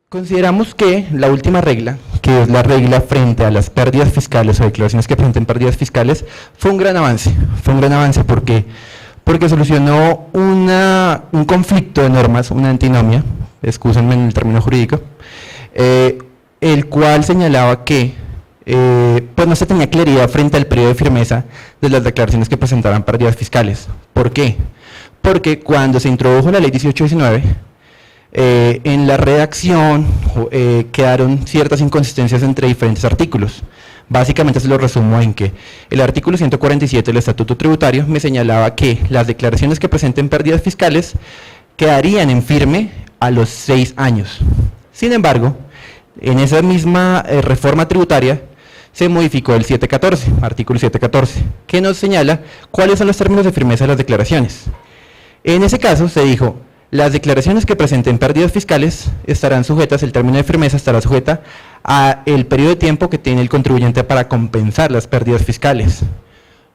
Consideramos que la última regla, que es la regla frente a las pérdidas fiscales o declaraciones que presenten pérdidas fiscales, fue un gran avance. Fue un gran avance porque solucionó un conflicto de normas, una antinomia, excúsenme en el término jurídico, el cual señalaba que pues no se tenía claridad frente al periodo de firmeza de las declaraciones que presentaban pérdidas fiscales. ¿Por qué? Porque cuando se introdujo la ley 1819, en la redacción quedaron ciertas inconsistencias entre diferentes artículos. Básicamente se lo resumo en que el artículo 147 del Estatuto Tributario me señalaba que las declaraciones que presenten pérdidas fiscales quedarían en firme a los 6 años. Sin embargo, en esa misma reforma tributaria se modificó el 714, artículo 714, que nos señala cuáles son los términos de firmeza de las declaraciones. En ese caso se dijo: las declaraciones que presenten pérdidas fiscales estarán sujetas, el término de firmeza estará sujeta a el periodo de tiempo que tiene el contribuyente para compensar las pérdidas fiscales.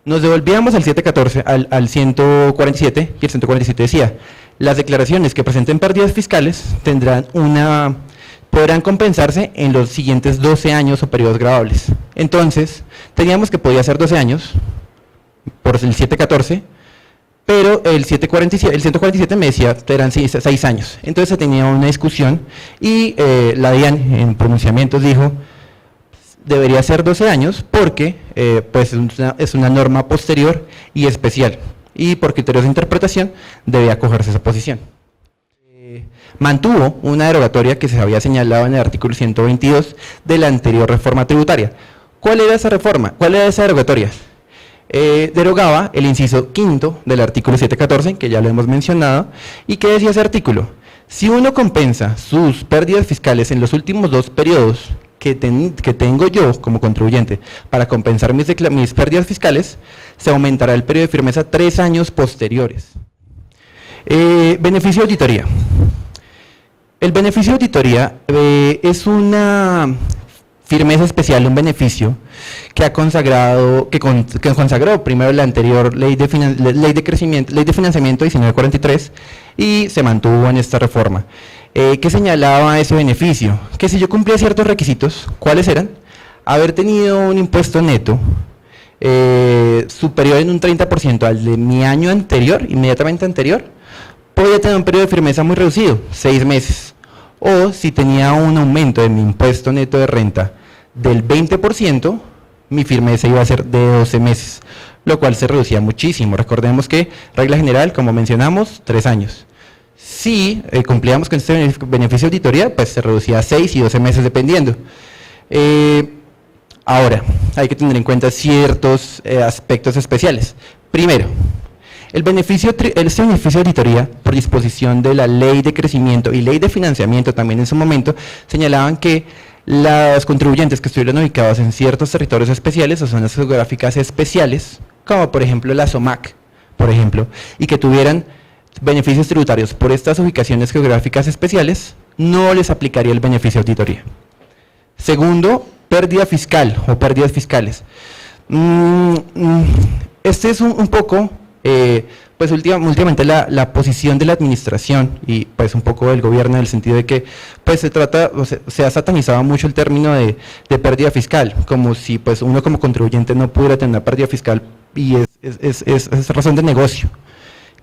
Nos devolvíamos al 714, al 147, y el 147 decía: las declaraciones que presenten pérdidas fiscales podrán compensarse en los siguientes 12 años o periodos graduables. Entonces, teníamos que podía ser 12 años por el 714, pero el 147 me decía que eran 6 años. Entonces se tenía una discusión y la DIAN en pronunciamientos dijo: debería ser 12 años porque pues es una norma posterior y especial, y por criterios de interpretación debe acogerse esa posición. Mantuvo una derogatoria que se había señalado en el artículo 122 de la anterior reforma tributaria. ¿Cuál era esa reforma? ¿Cuál era esa derogatoria? Derogaba el inciso quinto del artículo 714, que ya lo hemos mencionado, y que decía ese artículo: si uno compensa sus pérdidas fiscales en los últimos 2 periodos que tengo yo como contribuyente para compensar mis pérdidas fiscales, se aumentará el periodo de firmeza 3 años posteriores. Beneficio de auditoría. El beneficio de auditoría es una firmeza especial, un beneficio que consagró primero la anterior ley de financiamiento 1943 y se mantuvo en esta reforma. ¿Qué señalaba ese beneficio? Que si yo cumplía ciertos requisitos, ¿cuáles eran? Haber tenido un impuesto neto superior en un 30% al de mi año anterior, inmediatamente anterior, podía tener un periodo de firmeza muy reducido, 6 meses. O si tenía un aumento de mi impuesto neto de renta del 20%, mi firmeza iba a ser de 12 meses, lo cual se reducía muchísimo. Recordemos que, regla general, como mencionamos, 3 años. Si cumplíamos con este beneficio de auditoría, pues se reducía a 6 y 12 meses dependiendo. Ahora, hay que tener en cuenta ciertos aspectos especiales. Primero, este beneficio de auditoría, por disposición de la Ley de Crecimiento y Ley de Financiamiento también en su momento, señalaban que los contribuyentes que estuvieran ubicados en ciertos territorios especiales o zonas geográficas especiales, como por ejemplo la SOMAC, por ejemplo, y que tuvieran beneficios tributarios por estas ubicaciones geográficas especiales, no les aplicaría el beneficio de auditoría. Segundo, pérdida fiscal o pérdidas fiscales. Este es un poco, pues últimamente la posición de la administración y pues un poco del gobierno, en el sentido de que pues se ha satanizado mucho el término de pérdida fiscal, como si pues uno como contribuyente no pudiera tener una pérdida fiscal, y es razón de negocio.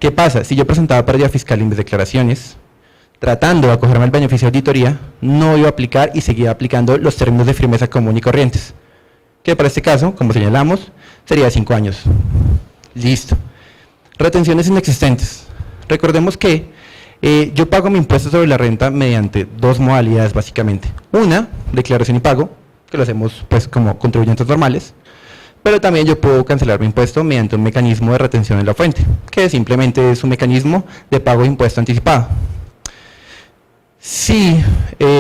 ¿Qué pasa? Si yo presentaba pérdida fiscal en mis declaraciones, tratando de acogerme al beneficio de auditoría, no iba a aplicar y seguía aplicando los términos de firmeza común y corrientes, que para este caso, como señalamos, sería 5 años. Listo. Retenciones inexistentes. Recordemos que yo pago mi impuesto sobre la renta mediante 2 modalidades básicamente. Una, declaración y pago, que lo hacemos pues como contribuyentes normales, pero también yo puedo cancelar mi impuesto mediante un mecanismo de retención en la fuente, que simplemente es un mecanismo de pago de impuesto anticipado. Si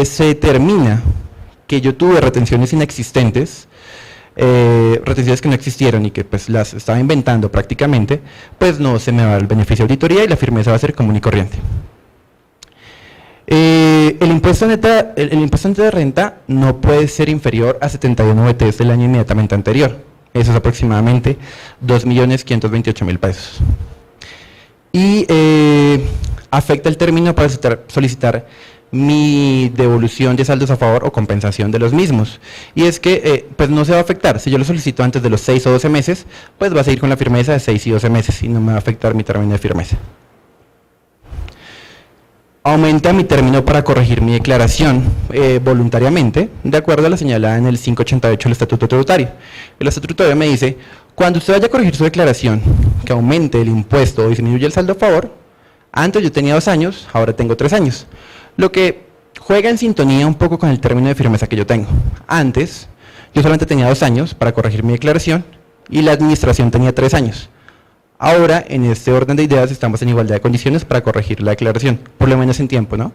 se determina que yo tuve retenciones inexistentes, retenciones que no existieron y que pues las estaba inventando prácticamente, pues no se me va el beneficio de auditoría y la firmeza va a ser común y corriente. El impuesto neto de renta no puede ser inferior a 71 BTs del año inmediatamente anterior. Eso es aproximadamente 2.528.000 pesos. Y afecta el término para solicitar mi devolución de saldos a favor o compensación de los mismos. Y es que pues no se va a afectar. Si yo lo solicito antes de los 6 o 12 meses, pues va a seguir con la firmeza de 6 y 12 meses y no me va a afectar mi término de firmeza. Aumenta mi término para corregir mi declaración voluntariamente, de acuerdo a la señalada en el 588 del Estatuto Tributario. El Estatuto Tributario me dice, cuando usted vaya a corregir su declaración, que aumente el impuesto o disminuya el saldo a favor, antes yo tenía 2 años, ahora tengo 3 años. Lo que juega en sintonía un poco con el término de firmeza que yo tengo. Antes, yo solamente tenía 2 años para corregir mi declaración y la administración tenía 3 años. Ahora, en este orden de ideas, estamos en igualdad de condiciones para corregir la declaración, por lo menos en tiempo, ¿no?